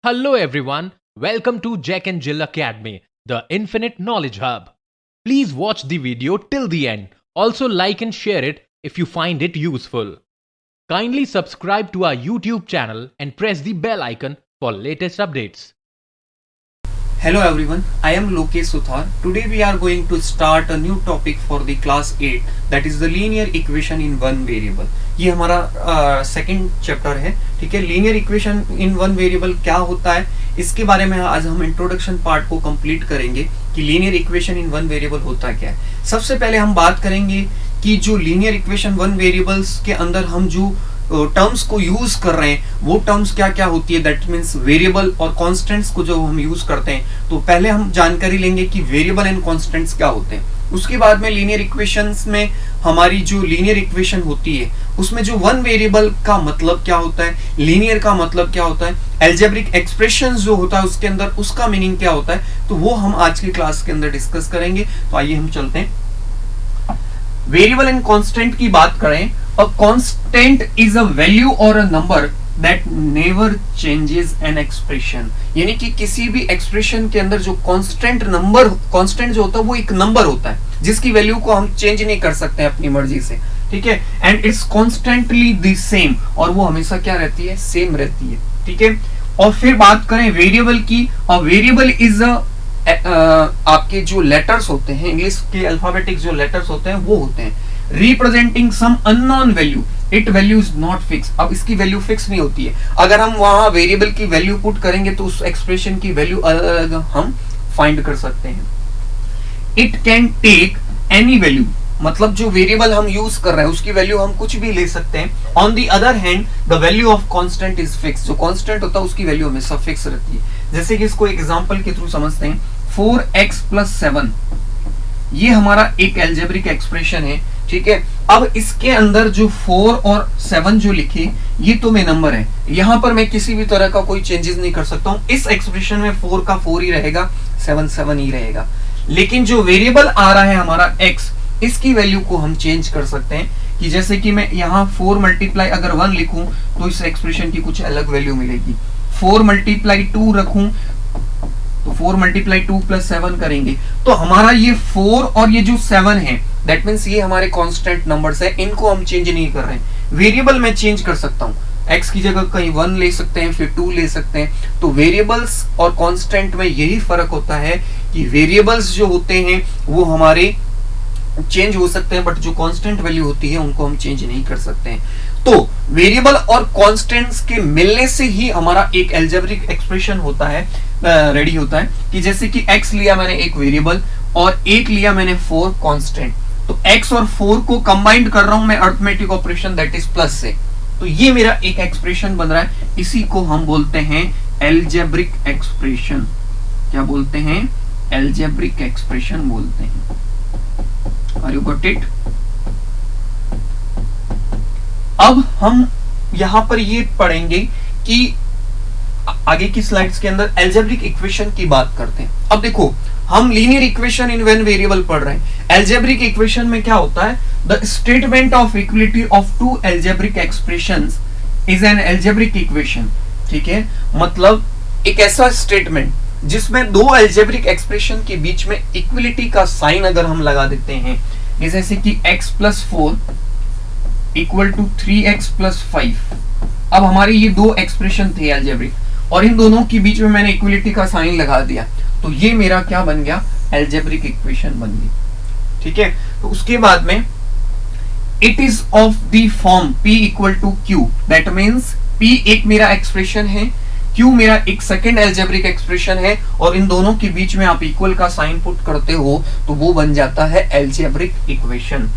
Hello everyone, welcome to Jack and Jill Academy, the Infinite Knowledge Hub. Please watch the video till the end. Also like and share it if you find it useful. Kindly subscribe to our YouTube channel and press the bell icon for latest updates. Hello everyone, I am Lokesh Suthar. Today we are going to start a new topic for the class 8, that is the linear equation in one variable. ये हमारा second chapter है, ठीक है। Linear equation in one variable क्या होता है, इसके बारे में आज हम इंट्रोडक्शन पार्ट को कंप्लीट करेंगे कि linear equation in one variable होता क्या है। सबसे पहले हम बात करेंगे कि जो लीनियर इक्वेशन वन वेरिएबल्स के अंदर हम जो टर्म्स को यूज कर रहे हैं वो टर्म्स क्या क्या होती है, दैट मीन्स वेरिएबल और कांस्टेंट्स को जो हम यूज करते हैं। तो पहले हम जानकारी लेंगे कि वेरिएबल एंड कांस्टेंट्स क्या होते हैं। उसके बाद में लीनियर इक्वेशंस में हमारी जो लीनियर इक्वेशन होती है उसमें जो वन वेरिएबल का मतलब क्या होता है, लीनियर का मतलब क्या होता है, एल्जेब्रिक एक्सप्रेशंस जो होता है उसके अंदर उसका मीनिंग क्या होता है, तो वो हम आज की क्लास के अंदर डिस्कस करेंगे। तो आइए हम चलते हैं। वेरिएबल एंड कांस्टेंट की बात करें, a constant is a value or a number that never changes an expression, यानी कि किसी भी एक्सप्रेशन के अंदर जो कांस्टेंट जो होता है वो एक नंबर होता है जिसकी वैल्यू को हम चेंज नहीं कर सकते हैं अपनी मर्जी से, ठीक है। And it's constantly the same, और वो हमेशा क्या रहती है, सेम रहती है, ठीक है। और फिर बात करें वेरिएबल की, और वेरिएबल इज आपके जो लेटर्स होते हैं, इंग्लिश के अल्फाबेटिक जो लेटर्स होते हैं वो होते हैं representing some unknown value, it value is not fix. अब इसकी वैल्यू फिक्स नहीं होती है, अगर हम वहां वेरिएबल की वैल्यू पुट करेंगे तो उस एक्सप्रेशन की वैल्यू अलग हम फाइंड कर सकते हैं। It can take any value, मतलब जो वेरिएबल हम यूज कर रहे हैं उसकी वैल्यू हम कुछ भी ले सकते हैं। On the other hand the value of constant is fix, जो कांस्टेंट होता है उसकी वैल्यू हमेशा फिक्स रहती है। जैसे कि इसको एग्जांपल के थ्रू समझते हैं, 4x + 7 ये हमारा एक एल्जेब्रिक एक्सप्रेशन है, ठीक है। अब इसके अंदर जो 4 और 7 जो लिखे ये तो मैं नंबर है, यहां पर मैं किसी भी तरह का कोई चेंजेस नहीं कर सकता हूं। इस एक्सप्रेशन में 4 का 4 ही रहेगा, 7 ही रहेगा। लेकिन जो वेरिएबल आ रहा है हमारा x, इसकी वैल्यू को हम चेंज कर सकते हैं कि जैसे कि मैं यहाँ 4 × अगर 1 लिखूं तो इस एक्सप्रेशन की कुछ अलग वैल्यू मिलेगी। 4 × 2 रखूं तो 4 × 2 + 7 करेंगे तो हमारा ये 4 और ये जो 7 है दैट मीन्स ये हमारे कांस्टेंट नंबर्स है, इनको हम चेंज नहीं कर रहे हैं। वेरिएबल में चेंज कर सकता हूँ, x की जगह कहीं 1 ले सकते हैं, फिर 2 ले सकते हैं। तो वेरिएबल्स और कांस्टेंट में यही फर्क होता है कि वेरिएबल्स जो होते हैं वो हमारे चेंज हो सकते हैं, बट जो कांस्टेंट वैल्यू होती है उनको हम चेंज नहीं कर सकते हैं। तो वेरिएबल और कांस्टेंट्स के मिलने से ही हमारा एक एल्जेब्रिक एक्सप्रेशन होता है, रेडी होता है। कि जैसे कि x लिया मैंने एक वेरिएबल और 1 लिया मैंने 4 कांस्टेंट, तो x और 4 को कंबाइंड कर रहा हूं मैं arithmetic operation that is plus से, तो ये मेरा एक एक्सप्रेशन बन रहा है। इसी को हम बोलते हैं एल्जेब्रिक एक्सप्रेशन। क्या बोलते हैं? एल्जेब्रिक एक्सप्रेशन बोलते हैं। Are you got it? अब हम यहां पर ये पढ़ेंगे कि आगे की स्लाइड्स के अंदर एल्जेब्रिक इक्वेशन की बात करते हैं। अब देखो हम linear equation in one variable पढ़ रहे हैं। एल्जेब्रिक इक्वेशन में क्या होता है? The statement of equality of two algebraic expressions is an algebraic equation, ठीक है। मतलब एक ऐसा स्टेटमेंट जिसमें दो एल्जेब्रिक एक्सप्रेशन के बीच में इक्वलिटी का साइन अगर हम लगा देते हैं, जैसे कि x + 4 = 3x + 5। अब हमारे ये दो एक्सप्रेशन थे एल्जेब्रिक और इन दोनों के बीच में मैंने इक्वलिटी का साइन लगा दिया, तो ये मेरा क्या बन गया? एल्जेब्रिक इक्वेशन बन गई, ठीक है। तो उसके बाद में it is of the form p = q, that means p एक मेरा एक्सप्रेशन है, Q मेरा एक सेकेंड एल्जेब्रिक एक्सप्रेशन है, और इन दोनों के बीच में आप इक्वल का साइन पुट करते हो तो वो बन जाता है algebraic equation.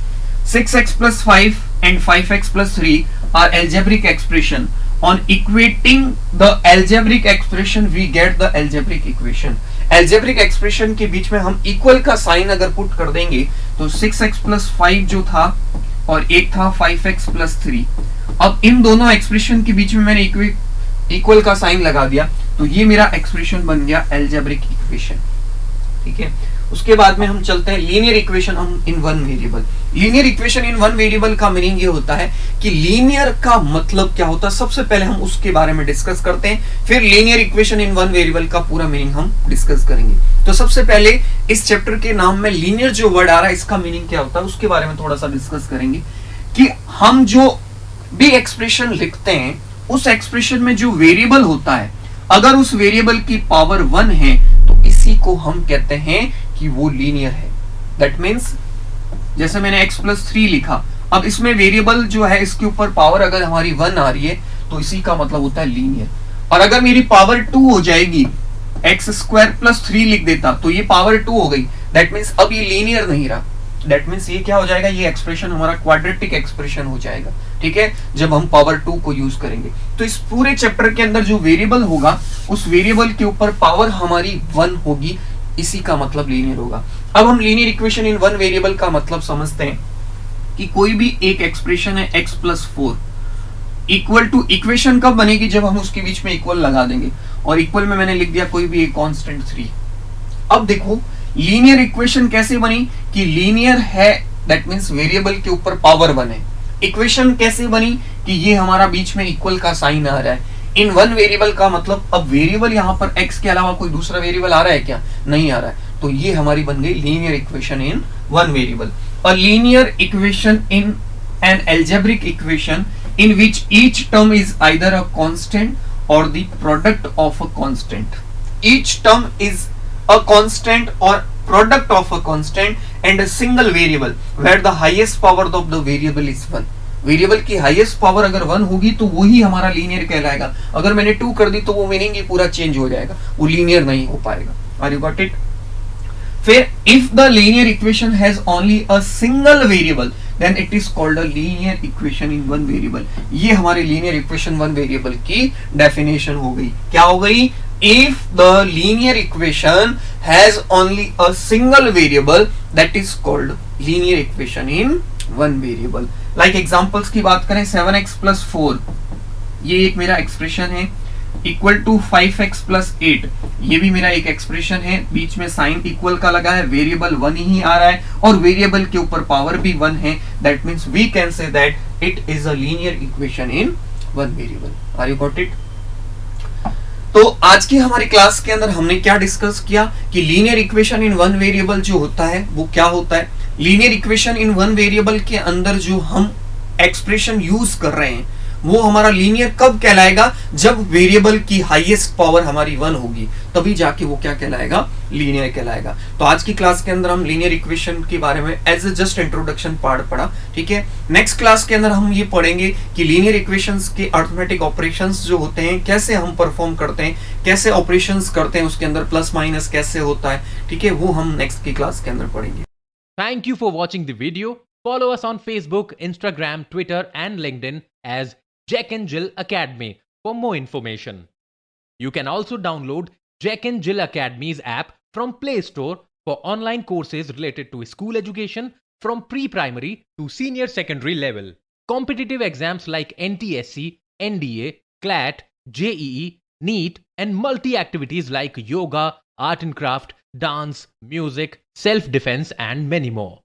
6x + 5 and 5x + 3 are algebraic expression. On equating the algebraic expression we get the algebraic equation. algebraic expression के बीच में हम इक्वल का साइन अगर पुट कर देंगे तो 6x + 5 जो था और एक था 5x + 3। अब इन दोनों एक्सप्रेशन के बीच में मैंने इक्वल का साइन लगा दिया, तो ये मेरा एक्सप्रेशन बन गया एल्जेब्रिक इक्वेशन, ठीक है। उसके बाद में हम चलते हैं linear equation in one variable. Linear equation in one variable का मीनिंग ये होता है कि लीनियर का मतलब क्या होता है, सबसे पहले हम उसके बारे में डिस्कस करते हैं, फिर linear equation in one variable का पूरा मीनिंग हम डिस्कस करेंगे। तो सबसे पहले इस चैप्टर के नाम में लीनियर जो वर्ड आ रहा है इसका मीनिंग क्या होता है उसके बारे में थोड़ा सा डिस्कस करेंगे कि हम जो भी एक्सप्रेशन लिखते हैं उस एक्सप्रेशन में जो वेरिएबल होता है, अगर उस वेरिएबल की पावर 1 है तो इसी को हम कहते हैं कि वो लीनियर है। दैट मीन्स जैसे मैंने x प्लस 3 लिखा, अब इसमें वेरिएबल जो है इसके ऊपर पावर अगर हमारी 1 आ रही है तो इसी का मतलब होता है लीनियर। और अगर मेरी पावर 2 हो जाएगी, एक्स स्क्वायर प्लस 3 लिख देता तो ये पावर 2 हो गई, दैट मीन्स अब ये लीनियर नहीं रहा। दैट मीन्स ये क्या हो जाएगा, ये एक्सप्रेशन हमारा क्वाड्रेटिक एक्सप्रेशन हो जाएगा, ठीक है, जब हम पावर 2 को यूज करेंगे। तो इस पूरे चैप्टर के अंदर जो वेरिएबल होगा उस वेरिएबल के ऊपर पावर हमारी 1 होगी, इसी का मतलब लीनियर होगा। अब हम linear equation in one variable का मतलब समझते हैं कि कोई भी एक एक्सप्रेशन है x plus 4 equal to, equation कब बनेगी जब हम उसके बीच में इक्वल लगा देंगे, और इक्वल में मैंने लिख दिया कोई भी एक कांस्टेंट 3। अब देखो लीनियर इक्वेशन कैसे बनी कि लीनियर है, दैट मींस वेरिएबल के ऊपर पावर 1 है। इक्वेशन कैसे बनी कि ये हमारा बीच में इक्वल का साइन आ रहा है। इन वन वेरिएबल का मतलब अब वेरिएबल यहां पर x के अलावा कोई दूसरा वेरिएबल आ रहा है क्या, नहीं आ रहा है, तो ये हमारी बन गई linear equation in one variable. A linear equation in an algebraic equation in which each term is either a constant or the product of a constant. Each term is a constant or product of a constant and a single variable where the highest power of the variable is 1. Variable की highest power अगर 1 होगी तो वही हमारा linear कहलाएगा। अगर मैंने 2 कर दी तो वो मीनिंग ही पूरा चेंज हो जाएगा, वो लीनियर नहीं हो पाएगा। Are you got it? फिर if the linear equation has only a single variable then it is called a linear equation in one variable. ये हमारे लीनियर इक्वेशन वन वेरिएबल की डेफिनेशन हो गई। क्या हो गई? If the linear equation has only a single variable that is called linear equation in one variable. Like examples की बात करें, 7x प्लस 4 ये एक मेरा एक्सप्रेशन है, इक्वल टू 5x प्लस 8 ये भी मेरा एक एक्सप्रेशन है, बीच में साइन इक्वल का लगा है, वेरिएबल 1 ही आ रहा है और वेरिएबल के ऊपर पावर भी 1 है। That means we can say that it is a linear equation in one variable. Are you got it? तो आज की हमारी क्लास के अंदर हमने क्या डिस्कस किया कि linear equation in one variable जो होता है वो क्या होता है। Linear equation in one variable के अंदर जो हम एक्सप्रेशन यूज कर रहे हैं वो हमारा लीनियर कब कहलाएगा, जब वेरिएबल की हाईएस्ट पावर हमारी 1 होगी, तभी जाके वो क्या कहलाएगा, लीनियर कहलाएगा। तो आज की क्लास के अंदर हम लीनियर इक्वेशन के बारे में as a just introduction part पढ़ा, ठीक है। नेक्स्ट क्लास के अंदर हम ये पढ़ेंगे कि लीनियर इक्वेशंस के अरिथमेटिक ऑपरेशंस जो होते हैं कैसे हम परफॉर्म करते हैं, कैसे ऑपरेशंस करते हैं, उसके अंदर प्लस माइनस कैसे होता है, ठीक है, वो हम नेक्स्ट की क्लास के अंदर पढ़ेंगे। Thank you for watching the video. Follow us on Facebook, Instagram, Twitter, and LinkedIn as Jack and Jill Academy for more information. You can also download Jack and Jill Academy's app from Play Store for online courses related to school education from pre-primary to senior secondary level. Competitive exams like NTSC, NDA, CLAT, JEE, NEET, and multi-activities like yoga, art and craft, dance, music, self-defense, and many more.